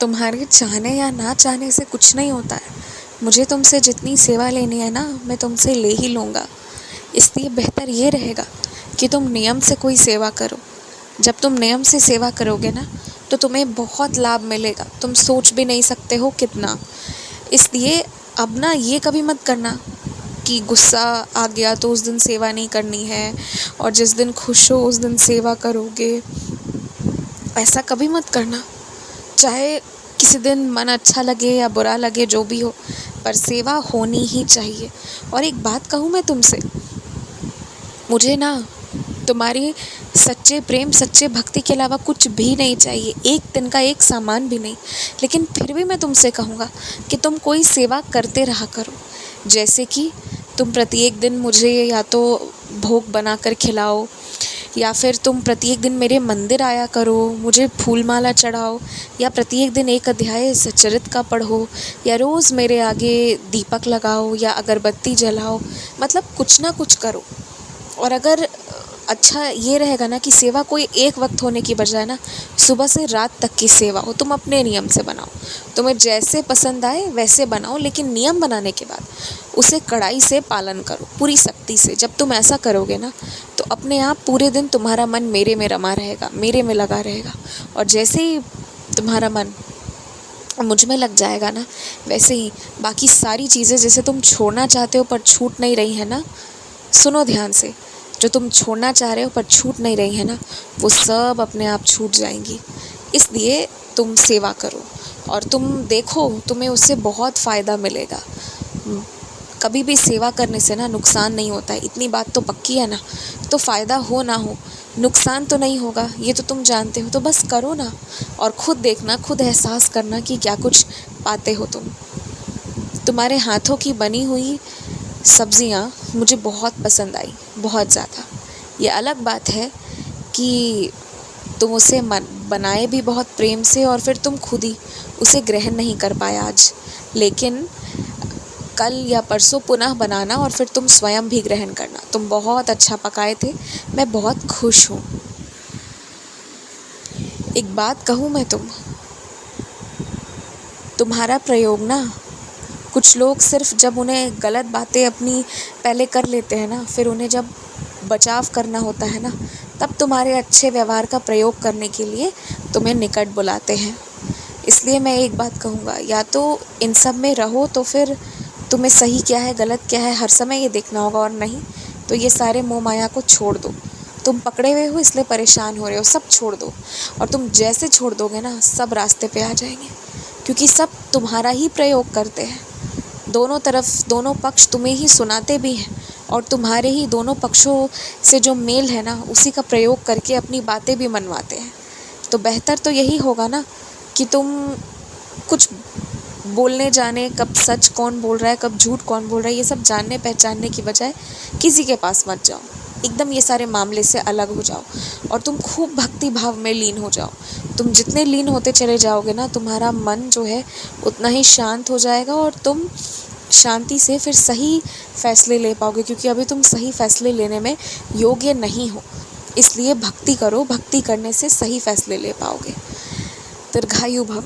तुम्हारे चाहने या ना चाहने से कुछ नहीं होता है। मुझे तुमसे जितनी सेवा लेनी है ना, मैं तुमसे ले ही लूँगा। इसलिए बेहतर ये रहेगा कि तुम नियम से कोई सेवा करो। जब तुम नियम से सेवा करोगे ना, तो तुम्हें बहुत लाभ मिलेगा। तुम सोच भी नहीं सकते हो कितना। इसलिए अब ना ये कभी मत करना कि गुस्सा आ गया तो उस दिन सेवा नहीं करनी है, और जिस दिन खुश हो उस दिन सेवा करोगे। ऐसा कभी मत करना। चाहे किसी दिन मन अच्छा लगे या बुरा लगे, जो भी हो, पर सेवा होनी ही चाहिए। और एक बात कहूँ मैं तुमसे, मुझे ना तुम्हारी सच्चे प्रेम, सच्चे भक्ति के अलावा कुछ भी नहीं चाहिए। एक दिन का एक सामान भी नहीं। लेकिन फिर भी मैं तुमसे कहूँगा कि तुम कोई सेवा करते रहा करो। जैसे कि तुम प्रत्येक दिन मुझे या तो भोग बनाकर खिलाओ, या फिर तुम प्रत्येक दिन मेरे मंदिर आया करो, मुझे फूल माला चढ़ाओ, या प्रत्येक दिन एक अध्याय सच्चरित्र का पढ़ो, या रोज़ मेरे आगे दीपक लगाओ या अगरबत्ती जलाओ। मतलब कुछ ना कुछ करो। और अगर अच्छा ये रहेगा ना कि सेवा कोई एक वक्त होने की बजाय ना सुबह से रात तक की सेवा हो। तुम अपने नियम से बनाओ, तुम्हें जैसे पसंद आए वैसे बनाओ, लेकिन नियम बनाने के बाद उसे कड़ाई से पालन करो, पूरी सख्ती से। जब तुम ऐसा करोगे ना, तो अपने आप पूरे दिन तुम्हारा मन मेरे में रमा रहेगा, मेरे में लगा रहेगा। और जैसे ही तुम्हारा मन मुझ में लग जाएगा ना, वैसे ही बाकी सारी चीज़ें जैसे तुम छोड़ना चाहते हो पर छूट नहीं रही है ना, सुनो ध्यान से, जो तुम छोड़ना चाह रहे हो पर छूट नहीं रही है ना, वो सब अपने आप छूट जाएंगी। इसलिए तुम सेवा करो और तुम देखो, तुम्हें उससे बहुत फ़ायदा मिलेगा। कभी भी सेवा करने से ना नुकसान नहीं होता है, इतनी बात तो पक्की है ना। तो फ़ायदा हो ना हो, नुकसान तो नहीं होगा, ये तो तुम जानते हो। तो बस करो ना, और खुद देखना, खुद एहसास करना कि क्या कुछ पाते हो तुम। तुम्हारे हाथों की बनी हुई सब्जियां मुझे बहुत पसंद आई, बहुत ज़्यादा। ये अलग बात है कि तुम उसे बनाए भी बहुत प्रेम से, और फिर तुम खुद ही उसे ग्रहण नहीं कर पाया आज। लेकिन कल या परसों पुनः बनाना, और फिर तुम स्वयं भी ग्रहण करना। तुम बहुत अच्छा पकाए थे, मैं बहुत खुश हूँ। एक बात कहूँ मैं, तुम्हारा प्रयोग ना, कुछ लोग सिर्फ जब उन्हें गलत बातें अपनी पहले कर लेते हैं ना, फिर उन्हें जब बचाव करना होता है ना, तब तुम्हारे अच्छे व्यवहार का प्रयोग करने के लिए तुम्हें निकट बुलाते हैं। इसलिए मैं एक बात कहूँगा, या तो इन सब में रहो तो फिर तुम्हें सही क्या है गलत क्या है हर समय ये देखना होगा, और नहीं तो ये सारे मोह माया को छोड़ दो। तुम पकड़े हुए हो इसलिए परेशान हो रहे हो, सब छोड़ दो। और तुम जैसे छोड़ दोगे ना, सब रास्ते पे आ जाएंगे, क्योंकि सब तुम्हारा ही प्रयोग करते हैं। दोनों तरफ, दोनों पक्ष तुम्हें ही सुनाते भी हैं, और तुम्हारे ही दोनों पक्षों से जो मेल है ना, उसी का प्रयोग करके अपनी बातें भी मनवाते हैं। तो बेहतर तो यही होगा ना कि तुम कुछ बोलने जाने, कब सच कौन बोल रहा है, कब झूठ कौन बोल रहा है, ये सब जानने पहचानने की बजाय किसी के पास मत जाओ। एकदम ये सारे मामले से अलग हो जाओ, और तुम खूब भक्ति भाव में लीन हो जाओ। तुम जितने लीन होते चले जाओगे ना, तुम्हारा मन जो है उतना ही शांत हो जाएगा, और तुम शांति से फिर सही फैसले ले पाओगे, क्योंकि अभी तुम सही फैसले लेने में योग्य नहीं हो। इसलिए भक्ति करो, भक्ति करने से सही फैसले ले पाओगे। दीर्घायु भव।